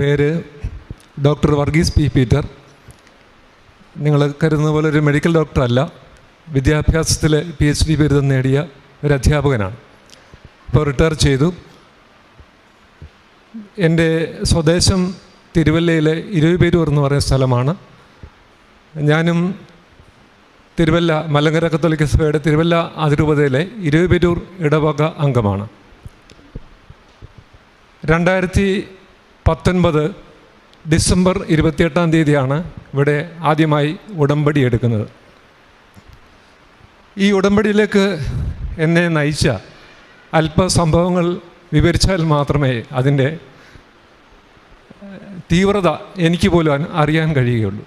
പേര് doctor Varghese P Peter. നിങ്ങൾ കരുതുന്ന പോലെ ഒരു മെഡിക്കൽ ഡോക്ടറല്ല, വിദ്യാഭ്യാസത്തിൽ PhD ബിരുദം നേടിയ ഒരു അധ്യാപകനാണ്. ഇപ്പോൾ റിട്ടയർ ചെയ്തു. എൻ്റെ സ്വദേശം തിരുവല്ലയിലെ ഇരുവിപേരൂർ എന്ന് പറയുന്ന സ്ഥലമാണ്. ഞാനും തിരുവല്ല മലങ്കര കത്തോലിക്ക സഭയുടെ തിരുവല്ല അതിരൂപതയിലെ ഇരുവിപേരൂർ ഇടവക അംഗമാണ്. 2019 ഡിസംബർ 28-ാം തീയതിയാണ് ഇവിടെ ആദ്യമായി ഉടമ്പടി എടുക്കുന്നത്. ഈ ഉടമ്പടിയിലേക്ക് എന്നെ നയിച്ച അല്പ സംഭവങ്ങൾ വിവരിച്ചാൽ മാത്രമേ അതിൻ്റെ തീവ്രത എനിക്ക് പോലും അറിയാൻ കഴിയുകയുള്ളൂ.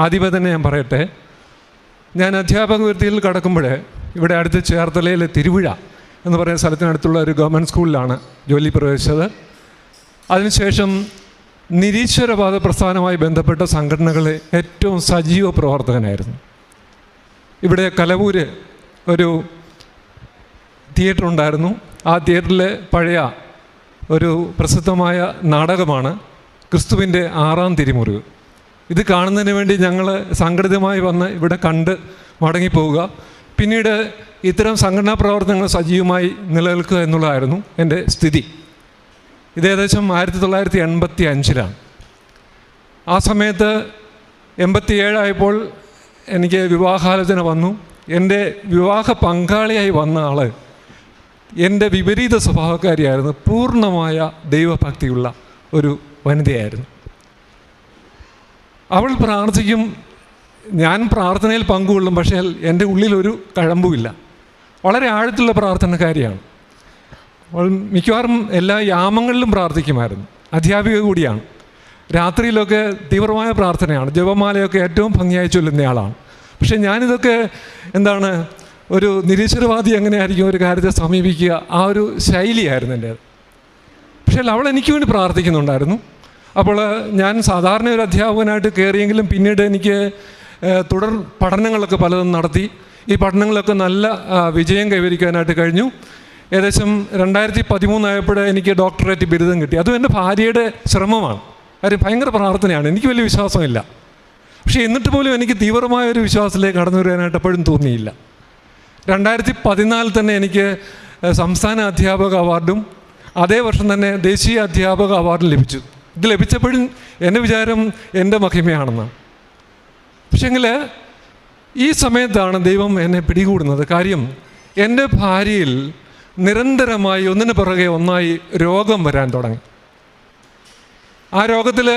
ആദ്യമേ തന്നെ ഞാൻ പറയട്ടെ, ഞാൻ അധ്യാപക വൃത്തിയിൽ കടക്കുമ്പോൾ ഇവിടെ അടുത്ത് ചേർത്തലയിലെ തിരുവിഴ എന്ന് പറയുന്ന സ്ഥലത്തിനടുത്തുള്ള ഒരു ഗവൺമെൻറ് സ്കൂളിലാണ് ജോലി പ്രവേശിച്ചത്. അതിനുശേഷം നിരീശ്വരവാദ പ്രസ്ഥാനവുമായി ബന്ധപ്പെട്ട സംഘടനകളിലെ ഏറ്റവും സജീവ പ്രവർത്തകനായിരുന്നു. ഇവിടെ കലവൂര് ഒരു തിയേറ്റർ ഉണ്ടായിരുന്നു. ആ തിയേറ്ററിലെ പഴയ ഒരു പ്രസിദ്ധമായ നാടകമാണ് ക്രിസ്തുവിൻ്റെ 6-ാം തിരുമുറിവ്. ഇത് കാണുന്നതിന് വേണ്ടി ഞങ്ങൾ സംഘടിതമായി വന്ന് ഇവിടെ കണ്ട് മടങ്ങിപ്പോവുക, പിന്നീട് ഇത്തരം സംഘടനാ പ്രവർത്തനങ്ങൾ സജീവമായി നിലനിൽക്കുക എന്നുള്ളതായിരുന്നു എൻ്റെ സ്ഥിതി. ഇത് ഏകദേശം 1985-ലാണ്. ആ സമയത്ത് 87 ആയപ്പോൾ എനിക്ക് വിവാഹാലോചന വന്നു. എൻ്റെ വിവാഹ പങ്കാളിയായി വന്ന ആൾ എൻ്റെ വിപരീത സ്വഭാവക്കാരിയായിരുന്നു. പൂർണ്ണമായ ദൈവഭക്തിയുള്ള ഒരു വനിതയായിരുന്നു. അവൾ പ്രാർത്ഥിക്കും, ഞാൻ പ്രാർത്ഥനയിൽ പങ്കുകൊള്ളും, പക്ഷേ എൻ്റെ ഉള്ളിലൊരു കഴമ്പുമില്ല. വളരെ ആഴത്തുള്ള പ്രാർത്ഥനക്കാരിയാണ്. അവൾ മിക്കവാറും എല്ലാ യാമങ്ങളിലും പ്രാർത്ഥിക്കുമായിരുന്നു. അധ്യാപിക കൂടിയാണ്. രാത്രിയിലൊക്കെ തീവ്രമായ പ്രാർത്ഥനയാണ്. ജപമാലയൊക്കെ ഏറ്റവും ഭംഗിയായി ചൊല്ലുന്നയാളാണ്. പക്ഷേ ഞാനിതൊക്കെ ഒരു നിരീശ്വരവാദി എങ്ങനെയായിരിക്കും ഒരു കാര്യത്തെ സമീപിക്കുക, ആ ഒരു ശൈലിയായിരുന്നു എൻ്റേത്. പക്ഷേ അവൾ എനിക്ക് വേണ്ടി പ്രാർത്ഥിക്കുന്നുണ്ടായിരുന്നു. അപ്പോൾ ഞാൻ സാധാരണ ഒരു അധ്യാപകനായിട്ട് കയറിയെങ്കിലും പിന്നീട് എനിക്ക് തുടർ പഠനങ്ങളൊക്കെ പലതും നടത്തി. ഈ പഠനങ്ങളൊക്കെ നല്ല വിജയം കൈവരിക്കാനായിട്ട് കഴിഞ്ഞു. ഏകദേശം 2013 ആയപ്പോൾ എനിക്ക് ഡോക്ടറേറ്റ് ബിരുദം കിട്ടി. അതും എൻ്റെ ഭാര്യയുടെ ശ്രമമാണ്. കാര്യം ഭയങ്കര പ്രാർത്ഥനയാണ്. എനിക്ക് വലിയ വിശ്വാസമില്ല. പക്ഷേ എന്നിട്ട് പോലും എനിക്ക് തീവ്രമായൊരു വിശ്വാസത്തിലേക്ക് കടന്നു വരാനായിട്ട് എപ്പോഴും തോന്നിയില്ല. 2014 തന്നെ എനിക്ക് സംസ്ഥാന അധ്യാപക അവാർഡും അതേ വർഷം തന്നെ ദേശീയ അധ്യാപക അവാർഡും ലഭിച്ചു. ഇത് ലഭിച്ചപ്പോഴും എൻ്റെ വിചാരം എൻ്റെ മഹിമയാണെന്നാണ്. പക്ഷേങ്കിൽ ഈ സമയത്താണ് ദൈവം എന്നെ പിടികൂടുന്നത്. കാര്യം എൻ്റെ ഭാര്യയിൽ നിരന്തരമായി ഒന്നിന് പുറകെ ഒന്നായി രോഗം വരാൻ തുടങ്ങി. ആ രോഗത്തിൽ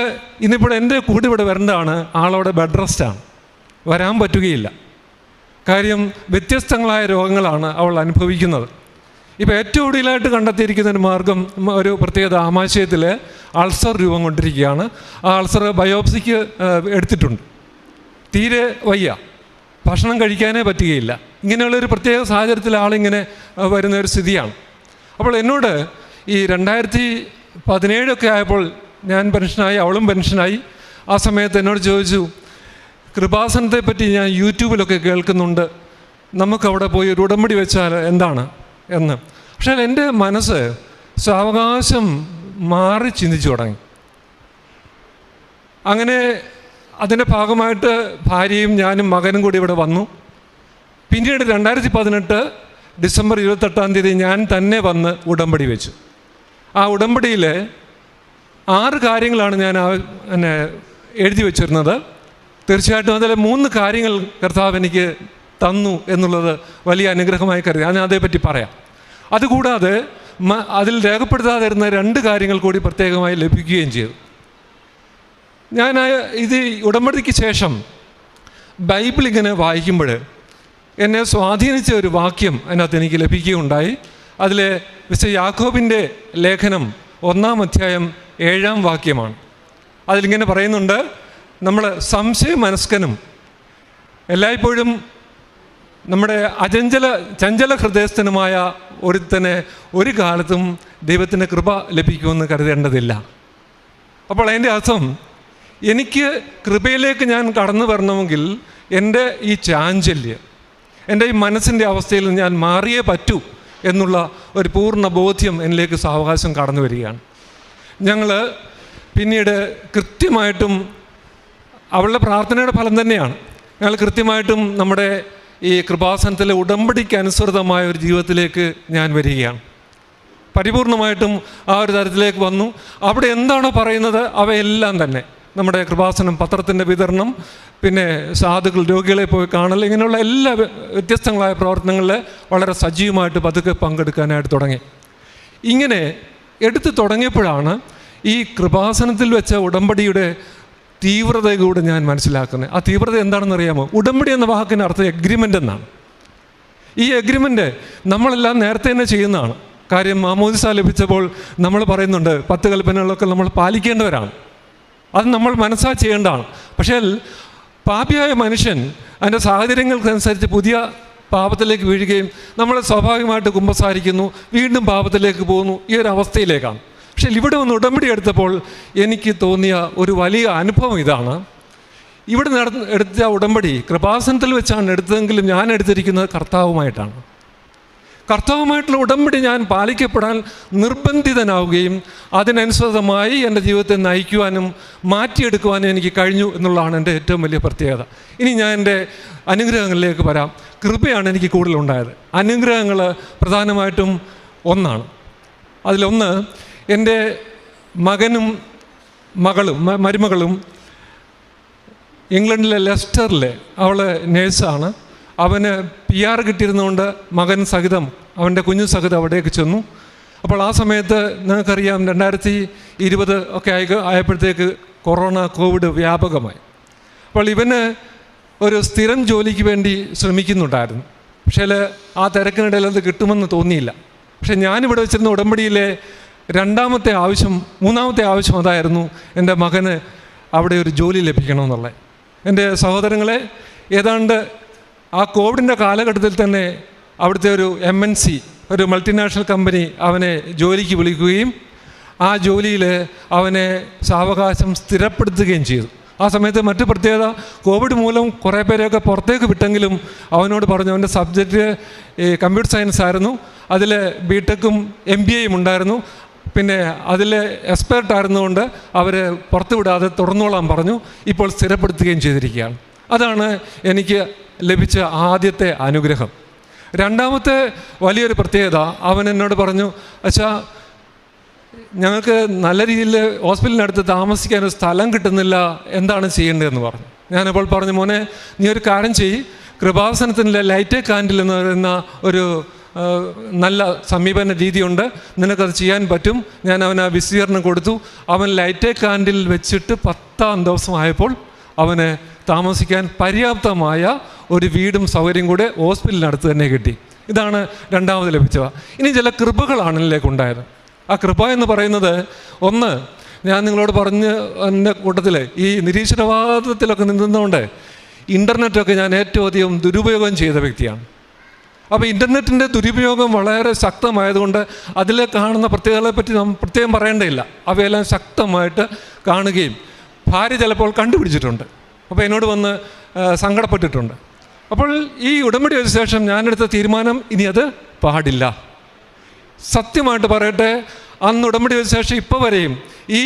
ഇന്നിപ്പോൾ എൻ്റെ കൂടെ ഇവിടെ വരേണ്ടതാണ്, ആളവിടെ ബെഡ് റെസ്റ്റാണ്, വരാൻ പറ്റുകയില്ല. കാര്യം വ്യത്യസ്തങ്ങളായ രോഗങ്ങളാണ് അവൾ അനുഭവിക്കുന്നത്. ഇപ്പോൾ ഏറ്റവും ഒടുവിലായിട്ട് കണ്ടെത്തിയിരിക്കുന്ന ഒരു മാർഗം, ഒരു പ്രത്യേകത, ആമാശയത്തിൽ അൾസർ രൂപം കൊണ്ടിരിക്കുകയാണ്. ആ അൾസർ ബയോപ്സിക്ക് എടുത്തിട്ടുണ്ട്. തീരെ വയ്യ, ഭക്ഷണം കഴിക്കാനേ പറ്റുകയില്ല. ഇങ്ങനെയുള്ളൊരു പ്രത്യേക സാഹചര്യത്തിൽ ആളിങ്ങനെ വരുന്ന ഒരു സ്ഥിതിയാണ്. അപ്പോൾ എന്നോട് ഈ 2017 ആയപ്പോൾ ഞാൻ പെൻഷനായി, അവളും പെൻഷനായി. ആ സമയത്ത് എന്നോട് ചോദിച്ചു, കൃപാസനത്തെ പറ്റി ഞാൻ യൂട്യൂബിലൊക്കെ കേൾക്കുന്നുണ്ട്, നമുക്കവിടെ പോയി ഒരു ഉടമ്പടി വെച്ചാൽ എന്താണ് എന്ന്. പക്ഷേ എൻ്റെ മനസ്സ് സാവകാശം മാറി ചിന്തിച്ചു തുടങ്ങി. അങ്ങനെ അതിൻ്റെ ഭാഗമായിട്ട് ഭാര്യയും ഞാനും മകനും കൂടി ഇവിടെ വന്നു. പിന്നീട് 2018 ഡിസംബർ 28-ാം തീയതി ഞാൻ തന്നെ വന്ന് ഉടമ്പടി വെച്ചു. ആ ഉടമ്പടിയിൽ 6 കാര്യങ്ങളാണ് ഞാൻ എഴുതി വച്ചിരുന്നത്. തീർച്ചയായിട്ടും അതിൽ 3 കാര്യങ്ങൾ കർത്താവ് എനിക്ക് തന്നു എന്നുള്ളത് വലിയ അനുഗ്രഹമായി കരുതി. ഞാൻ അതേപ്പറ്റി പറയാം. അതുകൂടാതെ അതിൽ രേഖപ്പെടുത്താതിരുന്ന 2 കാര്യങ്ങൾ കൂടി പ്രത്യേകമായി ലഭിക്കുകയും ചെയ്തു. ഞാൻ ഇത് ഉടമ്പടിക്ക് ശേഷം ബൈബിൾ ഇങ്ങനെ വായിക്കുമ്പോൾ എന്നെ സ്വാധീനിച്ച ഒരു വാക്യം അതിനകത്ത് എനിക്ക് ലഭിക്കുകയുണ്ടായി. അതിൽ വിശുദ്ധ യാക്കോബിൻ്റെ ലേഖനം 1-ാം അധ്യായം 7-ാം വാക്യമാണ്. അതിലിങ്ങനെ പറയുന്നുണ്ട്, നമ്മൾ സംശയമനസ്കനും എല്ലായ്പ്പോഴും നമ്മുടെ ചഞ്ചല ഹൃദയസ്ഥനുമായ ഒരുത്തനെ ഒരു കാലത്തും ദൈവത്തിൻ്റെ കൃപ ലഭിക്കുമെന്ന് കരുതേണ്ടതില്ല. അപ്പോൾ അതിൻ്റെ അർത്ഥം, എനിക്ക് കൃപയിലേക്ക് ഞാൻ കടന്നു വരണമെങ്കിൽ എൻ്റെ ഈ ചാഞ്ചല്യം, എൻ്റെ ഈ മനസ്സിൻ്റെ അവസ്ഥയിൽ ഞാൻ മാറിയേ പറ്റൂ എന്നുള്ള ഒരു പൂർണ്ണ ബോധ്യം എന്നിലേക്ക് സാവകാശം കടന്നു വരികയാണ്. ഞങ്ങൾ പിന്നീട് കൃത്യമായിട്ടും അവളുടെ പ്രാർത്ഥനയുടെ ഫലം തന്നെയാണ്. ഞങ്ങൾ കൃത്യമായിട്ടും നമ്മുടെ ഈ കൃപാസനത്തിലെ ഉടമ്പടിക്ക് അനുസൃതമായ ഒരു ജീവിതത്തിലേക്ക് ഞാൻ വരികയാണ്. പരിപൂർണമായിട്ടും ആ ഒരു തരത്തിലേക്ക് വന്നു. അവിടെ എന്താണോ പറയുന്നത് അവയെല്ലാം തന്നെ നമ്മുടെ കൃപാസനം, പത്രത്തിൻ്റെ വിതരണം, പിന്നെ സാധുക്കൾ, രോഗികളെ പോയി കാണൽ, ഇങ്ങനെയുള്ള എല്ലാ വ്യത്യസ്തങ്ങളായ പ്രവർത്തനങ്ങളിൽ വളരെ സജീവമായിട്ട് പതുക്കെ പങ്കെടുക്കാനായിട്ട് തുടങ്ങി. ഇങ്ങനെ എടുത്തു തുടങ്ങിയപ്പോഴാണ് ഈ കൃപാസനത്തിൽ വെച്ച ഉടമ്പടിയുടെ തീവ്രത കൂടെ ഞാൻ മനസ്സിലാക്കുന്നത്. ആ തീവ്രത എന്താണെന്ന് അറിയാമോ? ഉടമ്പടി എന്ന വാക്കിന് അർത്ഥം എഗ്രിമെൻ്റ് എന്നാണ്. ഈ എഗ്രിമെൻ്റ് നമ്മളെല്ലാം നേരത്തെ തന്നെ ചെയ്യുന്നതാണ്. കാര്യം മാമോദിസ ലഭിച്ചപ്പോൾ നമ്മൾ പറയുന്നുണ്ട് 10 കൽപ്പനകളൊക്കെ നമ്മൾ പാലിക്കേണ്ടവരാണ്. അത് നമ്മൾ മനസ്സാ ചെയ്യേണ്ടതാണ്. പക്ഷേ പാപിയായ മനുഷ്യൻ അതിൻ്റെ സാഹചര്യങ്ങൾക്കനുസരിച്ച് പുതിയ പാപത്തിലേക്ക് വീഴുകയും നമ്മൾ സ്വാഭാവികമായിട്ട് കുമ്പസാരിക്കുന്നു, വീണ്ടും പാപത്തിലേക്ക് പോകുന്നു. ഈ ഒരു അവസ്ഥയിലേക്കാണ്. പക്ഷേ ഇവിടെ ഒന്ന് ഉടമ്പടി എടുത്തപ്പോൾ എനിക്ക് തോന്നിയ ഒരു വലിയ അനുഭവം ഇതാണ്. ഇവിടെ എടുത്ത ഉടമ്പടി കൃപാസനത്തിൽ വെച്ചാണ് എടുത്തതെങ്കിലും ഞാൻ എടുത്തിരിക്കുന്നത് കർത്താവുമായിട്ടാണ്. കർത്താവുമായിട്ടുള്ള ഉടമ്പടി ഞാൻ പാലിക്കപ്പെടാൻ നിർബന്ധിതനാവുകയും അതിനനുസൃതമായി എൻ്റെ ജീവിതത്തെ നയിക്കുവാനും മാറ്റിയെടുക്കുവാനും എനിക്ക് കഴിഞ്ഞു എന്നുള്ളതാണ് എൻ്റെ ഏറ്റവും വലിയ പ്രത്യേകത. ഇനി ഞാൻ എൻ്റെ അനുഗ്രഹങ്ങളിലേക്ക് വരാം. കൃപയാണ് എനിക്ക് കൂടുതലുണ്ടായത്. അനുഗ്രഹങ്ങൾ പ്രധാനമായിട്ടും ഒന്നാണ്. അതിലൊന്ന്, എൻ്റെ മകനും മരുമകളും ഇംഗ്ലണ്ടിലെ ലെസ്റ്ററിലെ, അവൾ നേഴ്സാണ്. അവന് PR കിട്ടിയിരുന്നുകൊണ്ട് മകൻ സഹിതം, അവൻ്റെ കുഞ്ഞു സഹിതം അവിടേക്ക് ചെന്നു. അപ്പോൾ ആ സമയത്ത് നിങ്ങൾക്കറിയാം 2020 ഒക്കെ ആയപ്പോഴത്തേക്ക് കോവിഡ് വ്യാപകമായി. അപ്പോൾ ഇവന് ഒരു സ്ഥിരം ജോലിക്ക് വേണ്ടി ശ്രമിക്കുന്നുണ്ടായിരുന്നു. പക്ഷേ ആ തിരക്കിനിടയിൽ അത് കിട്ടുമെന്ന് തോന്നിയില്ല. പക്ഷേ ഞാനിവിടെ വെച്ചിരുന്ന ഉടമ്പടിയിലെ മൂന്നാമത്തെ ആവശ്യം അതായിരുന്നു, എൻ്റെ മകന് അവിടെ ഒരു ജോലി ലഭിക്കണമെന്നുള്ളത്. എൻ്റെ സഹോദരങ്ങളെ, ഏതാണ്ട് ആ കോവിഡിൻ്റെ കാലഘട്ടത്തിൽ തന്നെ അവിടുത്തെ ഒരു MNC, ഒരു മൾട്ടിനാഷണൽ കമ്പനി അവനെ ജോലിക്ക് വിളിക്കുകയും ആ ജോലിയിൽ അവനെ സാവകാശം സ്ഥിരപ്പെടുത്തുകയും ചെയ്തു. ആ സമയത്ത് മറ്റു പ്രത്യേകത, കോവിഡ് മൂലം കുറേ പേരെയൊക്കെ പുറത്തേക്ക് വിട്ടെങ്കിലും അവനോട് പറഞ്ഞു, അവൻ്റെ സബ്ജക്റ്റ് കമ്പ്യൂട്ടർ സയൻസ് ആയിരുന്നു. അതിൽ BTechഉം MBAയും ഉണ്ടായിരുന്നു. പിന്നെ അതിൽ എക്സ്പേർട്ട് ആയിരുന്നുകൊണ്ട് അവർ പുറത്തു വിടാതെ തുടർന്നോളാൻ പറഞ്ഞു. ഇപ്പോൾ സ്ഥിരപ്പെടുത്തുകയും ചെയ്തിരിക്കുകയാണ്. അതാണ് എനിക്ക് ലഭിച്ച ആദ്യത്തെ അനുഗ്രഹം. രണ്ടാമത്തെ വലിയൊരു പ്രത്യേകത, അവൻ എന്നോട് പറഞ്ഞു, അച്ഛാ, ഞങ്ങൾക്ക് നല്ല രീതിയിൽ ഹോസ്പിറ്റലിനടുത്ത് താമസിക്കാൻ ഒരു സ്ഥലം കിട്ടുന്നില്ല, എന്താണ് ചെയ്യേണ്ടതെന്ന് പറഞ്ഞു. ഞാനപ്പോൾ പറഞ്ഞു, മോനെ, നീ ഒരു കാര്യം ചെയ്യ്, കൃപാസനത്തിൻ്റെ ലൈറ്റ് കാൻഡിൽ എന്ന് പറയുന്ന ഒരു നല്ല സമീപന രീതിയുണ്ട്, നിനക്കത് ചെയ്യാൻ പറ്റും. ഞാൻ അവന് ആ വിശദീകരണം കൊടുത്തു. അവൻ ലൈറ്റ് കാൻഡിൽ വെച്ചിട്ട് 10ാം ദിവസമായപ്പോൾ അവന് താമസിക്കാൻ പര്യാപ്തമായ ഒരു വീടും സൗകര്യം കൂടെ ഹോസ്പിറ്റലിനടുത്ത് തന്നെ കിട്ടി. ഇതാണ് രണ്ടാമത് ലഭിച്ചവ. ഇനി ചില കൃപകളാണ് ഇതിലേക്കുണ്ടായത്. ആ കൃപ എന്ന് പറയുന്നത്, ഒന്ന്, ഞാൻ നിങ്ങളോട് പറഞ്ഞ് എൻ്റെ കൂട്ടത്തിൽ ഈ നിരീശ്വരവാദത്തിലൊക്കെ നിന്നുകൊണ്ട് ഇൻ്റർനെറ്റൊക്കെ ഞാൻ ഏറ്റവും അധികം ദുരുപയോഗം ചെയ്ത വ്യക്തിയാണ്. അപ്പോൾ ഇൻ്റർനെറ്റിൻ്റെ ദുരുപയോഗം വളരെ ശക്തമായതുകൊണ്ട് അതിൽ കാണുന്ന പ്രത്യേകതകളെപ്പറ്റി നാം പ്രത്യേകം പറയേണ്ടതില്ല. അവയെല്ലാം ശക്തമായിട്ട് കാണുകയും ഭാര്യ ചിലപ്പോൾ കണ്ടുപിടിച്ചിട്ടുണ്ട്. അപ്പോൾ എന്നോട് വന്ന് സങ്കടപ്പെട്ടിട്ടുണ്ട്. അപ്പോൾ ഈ ഉടമ്പടി വെച്ച ശേഷം ഞാനെടുത്ത തീരുമാനം, ഇനി അത് പാടില്ല. സത്യമായിട്ട് പറയട്ടെ, അന്ന് ഉടമ്പടി വെച്ച ശേഷം ഇപ്പോൾ വരെയും ഈ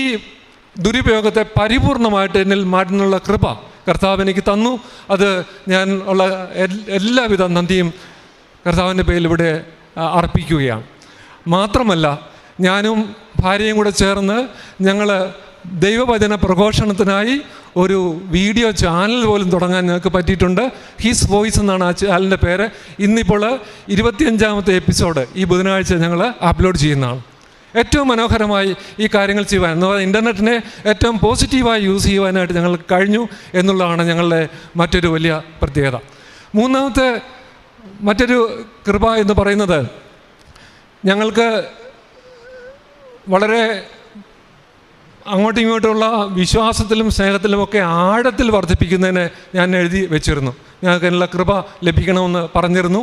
ദുരുപയോഗത്തെ പരിപൂർണമായിട്ട് എന്നിൽ മാറ്റുന്നുള്ള കൃപ കർത്താവ് എനിക്ക് തന്നു. അത് ഞാൻ ഉള്ള എല്ലാവിധ നന്ദിയും കർത്താവിൻ്റെ പേരിൽ ഇവിടെ അർപ്പിക്കുകയാണ്. മാത്രമല്ല, ഞാനും ഭാര്യയും കൂടെ ചേർന്ന് ഞങ്ങൾ ദൈവവചന പ്രഘോഷണത്തിനായി ഒരു വീഡിയോ ചാനൽ പോലും തുടങ്ങാൻ ഞങ്ങൾക്ക് പറ്റിയിട്ടുണ്ട്. ഹിസ് വോയിസ് എന്നാണ് ആ ചാനലിൻ്റെ പേര്. ഇന്നിപ്പോൾ 25ാമത്തെ എപ്പിസോഡ് ഈ ബുധനാഴ്ച ഞങ്ങൾ അപ്ലോഡ് ചെയ്യുന്നതാണ്. ഏറ്റവും മനോഹരമായി ഈ കാര്യങ്ങൾ ചെയ്യുവാൻ, എന്ന് പറഞ്ഞാൽ ഇൻ്റർനെറ്റിനെ ഏറ്റവും പോസിറ്റീവായി യൂസ് ചെയ്യുവാനായിട്ട് ഞങ്ങൾക്ക് കഴിഞ്ഞു എന്നുള്ളതാണ് ഞങ്ങളുടെ മറ്റൊരു വലിയ പ്രത്യേകത. മൂന്നാമത്തെ മറ്റൊരു കൃപ എന്ന് പറയുന്നത്, ഞങ്ങൾക്ക് വളരെ അങ്ങോട്ടും ഇങ്ങോട്ടുമുള്ള വിശ്വാസത്തിലും സ്നേഹത്തിലുമൊക്കെ ആഴത്തിൽ വർദ്ധിപ്പിക്കുന്നതിന് ഞാൻ എഴുതി വെച്ചിരുന്നു. ഞങ്ങൾക്ക് അതിനുള്ള കൃപ ലഭിക്കണമെന്ന് പറഞ്ഞിരുന്നു.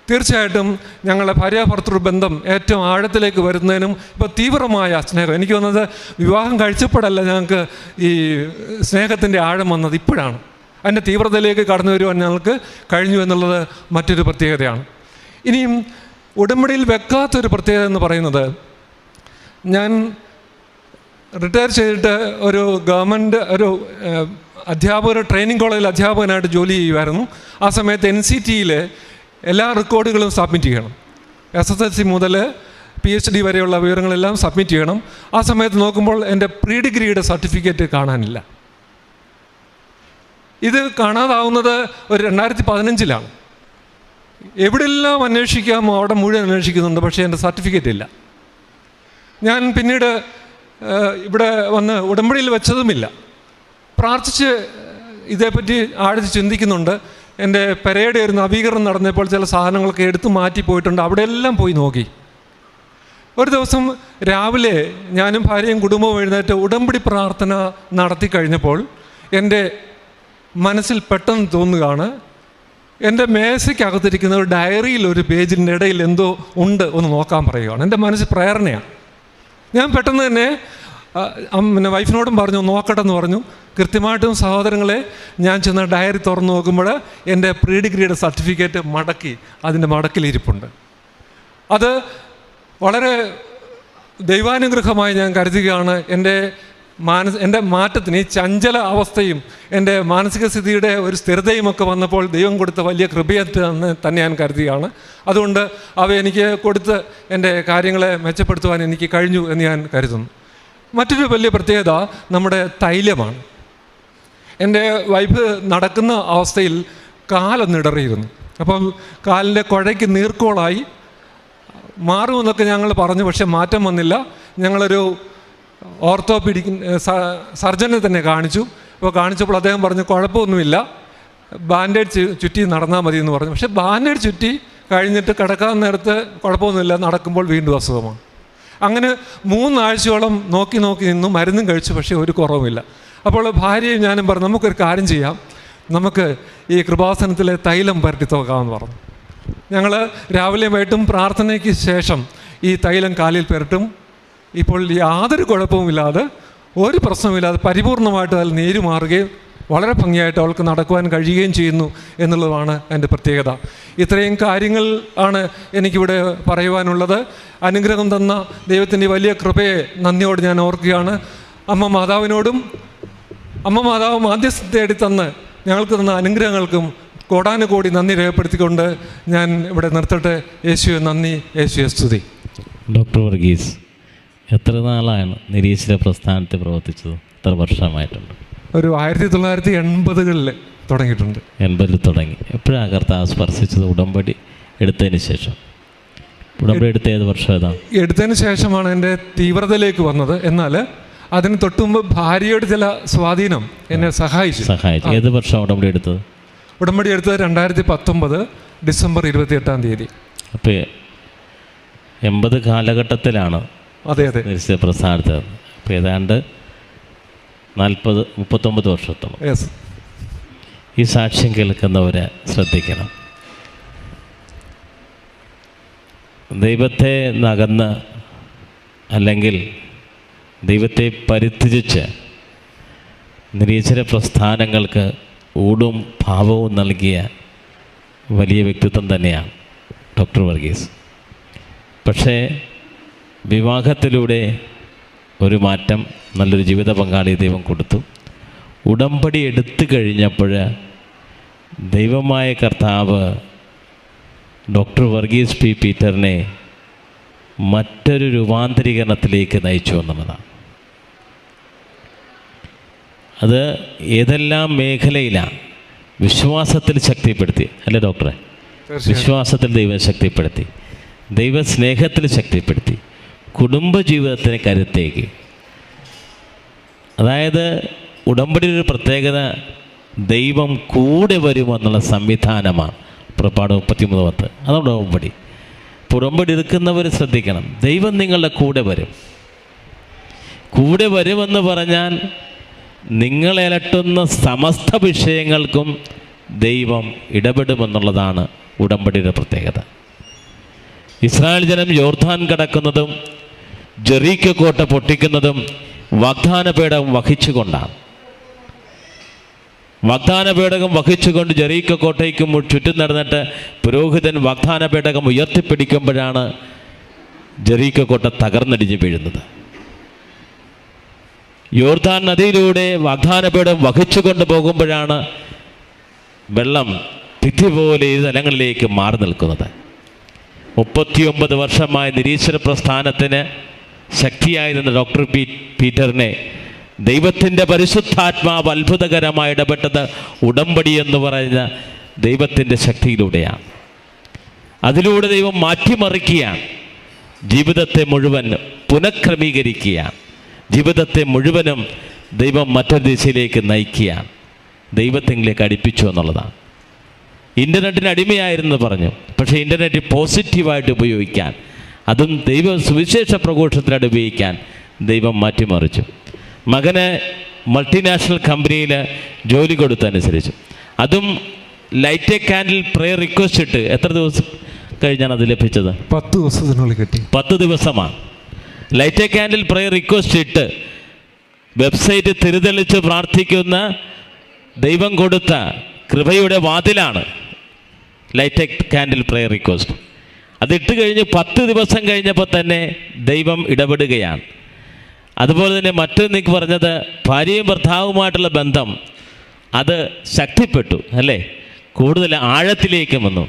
തീർച്ചയായിട്ടും ഞങ്ങളുടെ ഭാര്യാഭർത്തൃ ബന്ധം ഏറ്റവും ആഴത്തിലേക്ക് വരുന്നതിനും ഇപ്പോൾ തീവ്രമായ സ്നേഹം, എനിക്ക് വന്നത് വിവാഹം കഴിച്ചപ്പോഴല്ല ഞങ്ങൾക്ക് ഈ സ്നേഹത്തിൻ്റെ ആഴം വന്നത്, ഇപ്പോഴാണ്. അതിൻ്റെ തീവ്രതയിലേക്ക് കടന്നു വരുവാൻ ഞങ്ങൾക്ക് കഴിഞ്ഞു എന്നുള്ളത് മറ്റൊരു പ്രത്യേകതയാണ്. ഇനിയും ഉടമ്പടിയിൽ വെക്കാത്തൊരു പ്രത്യേകത എന്ന് പറയുന്നത്, ഞാൻ റിട്ടയർ ചെയ്തിട്ട് ഒരു ഗവൺമെൻറ് അധ്യാപകർ ട്രെയിനിങ് കോളേജിൽ അധ്യാപകനായിട്ട് ജോലി ചെയ്യുമായിരുന്നു. ആ സമയത്ത് NCTയിൽ എല്ലാ റെക്കോർഡുകളും സബ്മിറ്റ് ചെയ്യണം. SSLC മുതൽ PhD വരെയുള്ള വിവരങ്ങളെല്ലാം സബ്മിറ്റ് ചെയ്യണം. ആ സമയത്ത് നോക്കുമ്പോൾ എൻ്റെ പ്രീ ഡിഗ്രിയുടെ സർട്ടിഫിക്കറ്റ് കാണാനില്ല. ഇത് കാണാതാവുന്നത് ഒരു 2015-ലാണ്. എവിടെയെല്ലാം അന്വേഷിക്കാമോ അവിടെ മുഴുവൻ അന്വേഷിക്കുന്നുണ്ട്, പക്ഷേ എൻ്റെ സർട്ടിഫിക്കറ്റ് ഇല്ല. ഞാൻ പിന്നീട് ഇവിടെ വന്ന് ഉടമ്പടിയിൽ വെച്ചതുമില്ല. പ്രാർത്ഥിച്ച് ഇതേപ്പറ്റി ആഴ്ച ചിന്തിക്കുന്നുണ്ട്. എൻ്റെ പെരയുടെ ഒരു നവീകരണം നടന്നപ്പോൾ ചില സാധനങ്ങളൊക്കെ എടുത്തു മാറ്റി പോയിട്ടുണ്ട്. അവിടെയെല്ലാം പോയി നോക്കി. ഒരു ദിവസം രാവിലെ ഞാനും ഭാര്യയും കുടുംബവും എഴുന്നേറ്റ് ഉടമ്പടി പ്രാർത്ഥന നടത്തി കഴിഞ്ഞപ്പോൾ എൻ്റെ മനസ്സിൽ പെട്ടെന്ന് തോന്നുകയാണ്, എൻ്റെ മേശയ്ക്കകത്തിരിക്കുന്ന ഒരു ഡയറിയിൽ ഒരു പേജിൻ്റെ ഇടയിൽ എന്തോ ഉണ്ട്, ഒന്ന് നോക്കാൻ പറയുകയാണ്. എൻ്റെ മനസ്സിൽ പ്രേരണയാണ്. ഞാൻ പെട്ടെന്ന് തന്നെ പിന്നെ വൈഫിനോടും പറഞ്ഞു നോക്കട്ടെ എന്ന് പറഞ്ഞു. കൃത്യമായിട്ടും സഹോദരങ്ങളെ, ഞാൻ ചെന്ന് ഡയറി തുറന്ന് നോക്കുമ്പോൾ എൻ്റെ പ്രീ ഡിഗ്രിയുടെ സർട്ടിഫിക്കറ്റ് മടക്കി അതിൻ്റെ മടക്കിലിരിപ്പുണ്ട്. അത് വളരെ ദൈവാനുഗ്രഹമായി ഞാൻ കരുതുകയാണ്. എൻ്റെ മാറ്റത്തിന് ഈ ചഞ്ചല അവസ്ഥയും എൻ്റെ മാനസിക സ്ഥിതിയുടെ ഒരു സ്ഥിരതയുമൊക്കെ വന്നപ്പോൾ ദൈവം കൊടുത്ത വലിയ കൃപയായിട്ട് തന്നെ ഞാൻ കരുതുകയാണ്. അതുകൊണ്ട് അവ എനിക്ക് കൊടുത്ത് എൻ്റെ കാര്യങ്ങളെ മെച്ചപ്പെടുത്തുവാൻ എനിക്ക് കഴിഞ്ഞു എന്ന് ഞാൻ കരുതുന്നു. മറ്റൊരു വലിയ പ്രത്യേകത നമ്മുടെ തൈലമാണ്. എൻ്റെ വൈഫ് നടക്കുന്ന അവസ്ഥയിൽ കാലൊന്നിടറിയിരുന്നു. അപ്പം കാലിൻ്റെ കുഴയ്ക്ക് നീർക്കോളായി മാറുമെന്നൊക്കെ ഞങ്ങൾ പറഞ്ഞു, പക്ഷെ മാറ്റം വന്നില്ല. ഞങ്ങളൊരു ഓർത്തോപീഡിക് സർജനെ തന്നെ കാണിച്ചു. അപ്പോൾ കാണിച്ചപ്പോൾ അദ്ദേഹം പറഞ്ഞു കുഴപ്പമൊന്നുമില്ല, ബാൻഡേഡ് ചുറ്റി നടന്നാൽ മതി എന്ന് പറഞ്ഞു. പക്ഷേ ബാൻഡേഡ് ചുറ്റി കഴിഞ്ഞിട്ട് കിടക്കാൻ നേരത്ത് കുഴപ്പമൊന്നുമില്ല, നടക്കുമ്പോൾ വീണ്ടും അസുഖമാണ്. അങ്ങനെ 3 ആഴ്ചയോളം നോക്കി നിന്നു, മരുന്നും കഴിച്ചു, പക്ഷേ ഒരു കുറവുമില്ല. അപ്പോൾ ഭാര്യയും ഞാനും പറഞ്ഞു, നമുക്കൊരു കാര്യം ചെയ്യാം, നമുക്ക് ഈ കൃപാസനത്തിലെ തൈലം പുരട്ടി നോക്കാമെന്ന് പറഞ്ഞു. ഞങ്ങൾ രാവിലെയും വൈകിട്ടും പ്രാർത്ഥനയ്ക്ക് ശേഷം ഈ തൈലം കാലിൽ പുരട്ടും. ഇപ്പോൾ യാതൊരു കുഴപ്പവുമില്ലാതെ, ഒരു പ്രശ്നവുമില്ലാതെ പരിപൂർണമായിട്ട് അതിൽ നീര് മാറുകയും വളരെ ഭംഗിയായിട്ട് അവൾക്ക് നടക്കുവാൻ കഴിയുകയും ചെയ്യുന്നു എന്നുള്ളതാണ് എൻ്റെ പ്രത്യേകത. ഇത്രയും കാര്യങ്ങൾ ആണ് എനിക്കിവിടെ പറയുവാനുള്ളത്. അനുഗ്രഹം തന്ന ദൈവത്തിൻ്റെ വലിയ കൃപയെ നന്ദിയോട് ഞാൻ ഓർക്കുകയാണ്. അമ്മ മാതാവ് മാധ്യസ്ഥ തേടി തന്ന് ഞങ്ങൾക്ക് തന്ന അനുഗ്രഹങ്ങൾക്കും കോടാനുകോടി നന്ദി രേഖപ്പെടുത്തിക്കൊണ്ട് ഞാൻ ഇവിടെ നിർത്തട്ടെ. യേശുവെ നന്ദി, യേശുവെ സ്തുതി. ഡോക്ടർ വർഗീസ്, എത്ര നാളാണ് നിരീശ്വര പ്രസ്ഥാനത്തെ പ്രവർത്തിച്ചത്? എത്ര വർഷമായിട്ടുണ്ട്? ഒരു 1980-കളിൽ തുടങ്ങിയിട്ടുണ്ട്. 80-ൽ തുടങ്ങി. എപ്പോഴാണ് കർത്താവ് സ്പർശിച്ചത്? ഉടമ്പടി എടുത്തതിന് ശേഷം. ഉടമ്പടി എടുത്ത ഏത് വർഷം? എടുത്തതിന് ശേഷമാണ് എൻ്റെ തീവ്രതയിലേക്ക് വന്നത്. എന്നാൽ അതിന് തൊട്ടുമുമ്പ് ഭാര്യയുടെ ചില സ്വാധീനം എന്നെ സഹായിച്ചു. ഏത് വർഷം ഉടമ്പടി എടുത്തത്? ഉടമ്പടി എടുത്തത് 2019 ഡിസംബർ 28 അപ്പോൾ 80 കാലഘട്ടത്തിലാണ്. അതെ നിരീശ്വര പ്രസ്ഥാനത്ത്. അപ്പോൾ ഏതാണ്ട് 39 വർഷത്തോളം. ഈ സാക്ഷ്യം കേൾക്കുന്നവരെ ശ്രദ്ധിക്കണം. ദൈവത്തെ നകന്ന് അല്ലെങ്കിൽ ദൈവത്തെ പരിത്യജിച്ച് നിരീശ്വര പ്രസ്ഥാനങ്ങൾക്ക് ഊടും ഭാവവും നൽകിയ വലിയ വ്യക്തിത്വം തന്നെയാണ് ഡോക്ടർ വർഗീസ്. പക്ഷേ വിവാഹത്തിലൂടെ ഒരു മാറ്റം, നല്ലൊരു ജീവിത പങ്കാളി ദൈവം കൊടുത്തു. ഉടമ്പടി എടുത്തു കഴിഞ്ഞപ്പോൾ ദൈവമായ കർത്താവ് ഡോക്ടർ വർഗീസ് പി പീറ്ററിനെ മറ്റൊരു രൂപാന്തരീകരണത്തിലേക്ക് നയിച്ചു എന്നുള്ളതാണ്. അത് ഏതെല്ലാം മേഖലയിലാണ്? വിശ്വാസത്തിൽ ശക്തിപ്പെടുത്തി, അല്ലേ ഡോക്ടറെ? വിശ്വാസത്തിൽ ദൈവം ശക്തിപ്പെടുത്തി, ദൈവസ്നേഹത്തിൽ ശക്തിപ്പെടുത്തി, കുടുംബജീവിതത്തിന് കരുത്തേക്ക്. അതായത് ഉടമ്പടിയുടെ ഒരു പ്രത്യേകത, ദൈവം കൂടെ വരുമെന്നുള്ള സംവിധാനമാണ്. പുറപ്പാട് 33:10. അതാണ് ഉടമ്പടി. ഇപ്പോൾ ഉടമ്പടി എടുക്കുന്നവർ ശ്രദ്ധിക്കണം, ദൈവം നിങ്ങളുടെ കൂടെ വരും. കൂടെ വരുമെന്ന് പറഞ്ഞാൽ നിങ്ങളെ അലട്ടുന്ന സമസ്ത വിഷയങ്ങൾക്കും ദൈവം ഇടപെടുമെന്നുള്ളതാണ് ഉടമ്പടിയുടെ പ്രത്യേകത. ഇസ്രായേൽ ജനം യോർദാൻ കടക്കുന്നതും ജെറീക്കോ കോട്ട പൊട്ടിക്കുന്നതും വാഗ്ദാന പേടകം വഹിച്ചുകൊണ്ടാണ്. വാഗ്ദാന പേടകം വഹിച്ചുകൊണ്ട് ജെറീക്കോ കോട്ടയ്ക്ക് ചുറ്റും നടന്നിട്ട് പുരോഹിതൻ വാഗ്ദാന പേടകം ഉയർത്തിപ്പിടിക്കുമ്പോഴാണ് ജെറീക്കോ കോട്ട തകർന്നടിഞ്ഞ് വീഴുന്നത്. യോർദാൻ നദിയിലൂടെ വാഗ്ദാനപീഠം വഹിച്ചു കൊണ്ടുപോകുമ്പോഴാണ് വെള്ളം ഭിത്തി പോലെ ഈ തലങ്ങളിലേക്ക് മാറി നിൽക്കുന്നത്. 39 വർഷമായ നിരീശ്വര പ്രസ്ഥാനത്തിന് ശക്തിയായിരുന്ന ഡോക്ടർ പീറ്ററിനെ ദൈവത്തിൻ്റെ പരിശുദ്ധാത്മാവ് അത്ഭുതകരമായി ഇടപെട്ടത് ഉടമ്പടി എന്ന് പറയുന്ന ദൈവത്തിൻ്റെ ശക്തിയിലൂടെയാണ്. അതിലൂടെ ദൈവം മാറ്റിമറിക്കുകയാണ്, ജീവിതത്തെ മുഴുവൻ പുനഃക്രമീകരിക്കുകയാണ്, ജീവിതത്തെ മുഴുവനും ദൈവം മറ്റൊരു ദിശയിലേക്ക് നയിക്കുകയാണ്, ദൈവത്തിലേക്ക് അടുപ്പിച്ചു എന്നുള്ളതാണ്. ഇൻ്റർനെറ്റിന് അടിമയായിരുന്നു പറഞ്ഞു, പക്ഷേ ഇൻ്റർനെറ്റ് പോസിറ്റീവായിട്ട് ഉപയോഗിക്കാൻ, അതും ദൈവ സുവിശേഷ പ്രഘോഷത്തിനായിട്ട് ഉപയോഗിക്കാൻ ദൈവം മാറ്റിമറിച്ചു. മകന് മൾട്ടിനാഷണൽ കമ്പനിയിൽ ജോലി കൊടുത്തനുസരിച്ചു. അതും light a candle prayer request ഇട്ട് എത്ര ദിവസം കഴിഞ്ഞാണ് അത് ലഭിച്ചത്? 10 ദിവസത്തിനുള്ളിൽ കിട്ടി. 10 ദിവസമാണ്. Light a candle prayer request ഇട്ട് വെബ്സൈറ്റ് തിരിതെളിച്ച് പ്രാർത്ഥിക്കുന്ന ദൈവം കൊടുത്ത കൃപയുടെ വാതിലാണ് light a candle prayer request. അതിട്ട് കഴിഞ്ഞ് 10 ദിവസം കഴിഞ്ഞപ്പോൾ തന്നെ ദൈവം ഇടപെടുകയാണ്. അതുപോലെ തന്നെ മറ്റൊന്നെനിക്ക് പറഞ്ഞത്, ഭാര്യയും ഭർത്താവുമായിട്ടുള്ള ബന്ധം അത് ശക്തിപ്പെട്ടു, അല്ലേ, കൂടുതൽ ആഴത്തിലേക്ക് വന്നു.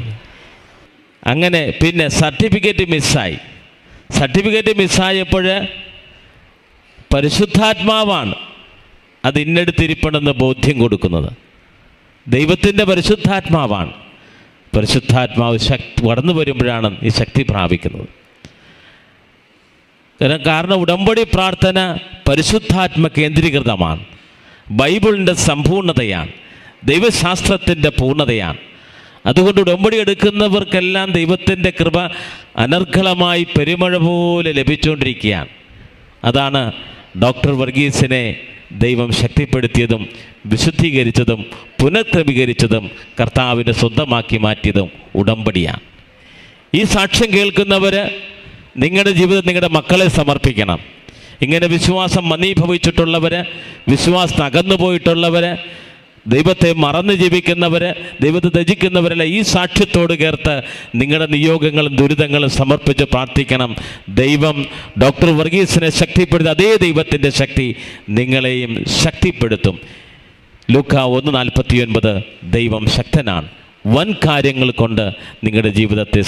അങ്ങനെ പിന്നെ സർട്ടിഫിക്കറ്റ് മിസ്സായപ്പോൾ പരിശുദ്ധാത്മാവാണ് അത് ഇന്നെടുത്തിരിപ്പണമെന്ന് ബോധ്യം കൊടുക്കുന്നത്. ദൈവത്തിൻ്റെ പരിശുദ്ധാത്മാവാണ്. പരിശുദ്ധാത്മാവ് വളർന്നു വരുമ്പോഴാണ് ഈ ശക്തി പ്രാപിക്കുന്നത്. കാരണം ഉടമ്പടി പ്രാർത്ഥന പരിശുദ്ധാത്മ കേന്ദ്രീകൃതമാണ്, ബൈബിളിൻ്റെ സമ്പൂർണ്ണതയാണ്, ദൈവശാസ്ത്രത്തിൻ്റെ പൂർണ്ണതയാണ്. അതുകൊണ്ട് ഉടമ്പടി എടുക്കുന്നവർക്കെല്ലാം ദൈവത്തിൻ്റെ കൃപ അനർഘളമായി പെരുമഴ പോലെ ലഭിച്ചുകൊണ്ടിരിക്കുകയാണ്. അതാണ് ഡോക്ടർ വർഗീസിനെ ദൈവം ശക്തിപ്പെടുത്തിയതും വിശുദ്ധീകരിച്ചതും പുനഃക്രമീകരിച്ചതും കർത്താവിനെ സ്വന്തമാക്കി മാറ്റിയതും ഉടമ്പടിയാണ്. ഈ സാക്ഷ്യം കേൾക്കുന്നവർ നിങ്ങളുടെ ജീവിതം നിങ്ങളുടെ മക്കളെ സമർപ്പിക്കണം. ഇങ്ങനെ വിശ്വാസം മന്ദീഭവിച്ചിട്ടുള്ളവർ, വിശ്വാസം അകന്നു പോയിട്ടുള്ളവർ, ദൈവത്തെ മറന്ന് ജീവിക്കുന്നവർ, ദൈവത്തെ ത്യജിക്കുന്നവരെല്ലാം ഈ സാക്ഷ്യത്തോട് ചേർത്ത് നിങ്ങളുടെ നിയോഗങ്ങളും ദുരിതങ്ങളും സമർപ്പിച്ച് പ്രാർത്ഥിക്കണം. ദൈവം ഡോക്ടർ വർഗീസിനെ ശക്തിപ്പെടുത്തി അതേ ദൈവത്തിൻ്റെ ശക്തി നിങ്ങളെയും ശക്തിപ്പെടുത്തും. ലൂക്ക 1:49 ദൈവം ശക്തനാണ്, വൻ കാര്യങ്ങൾ കൊണ്ട് നിങ്ങളുടെ ജീവിതത്തെ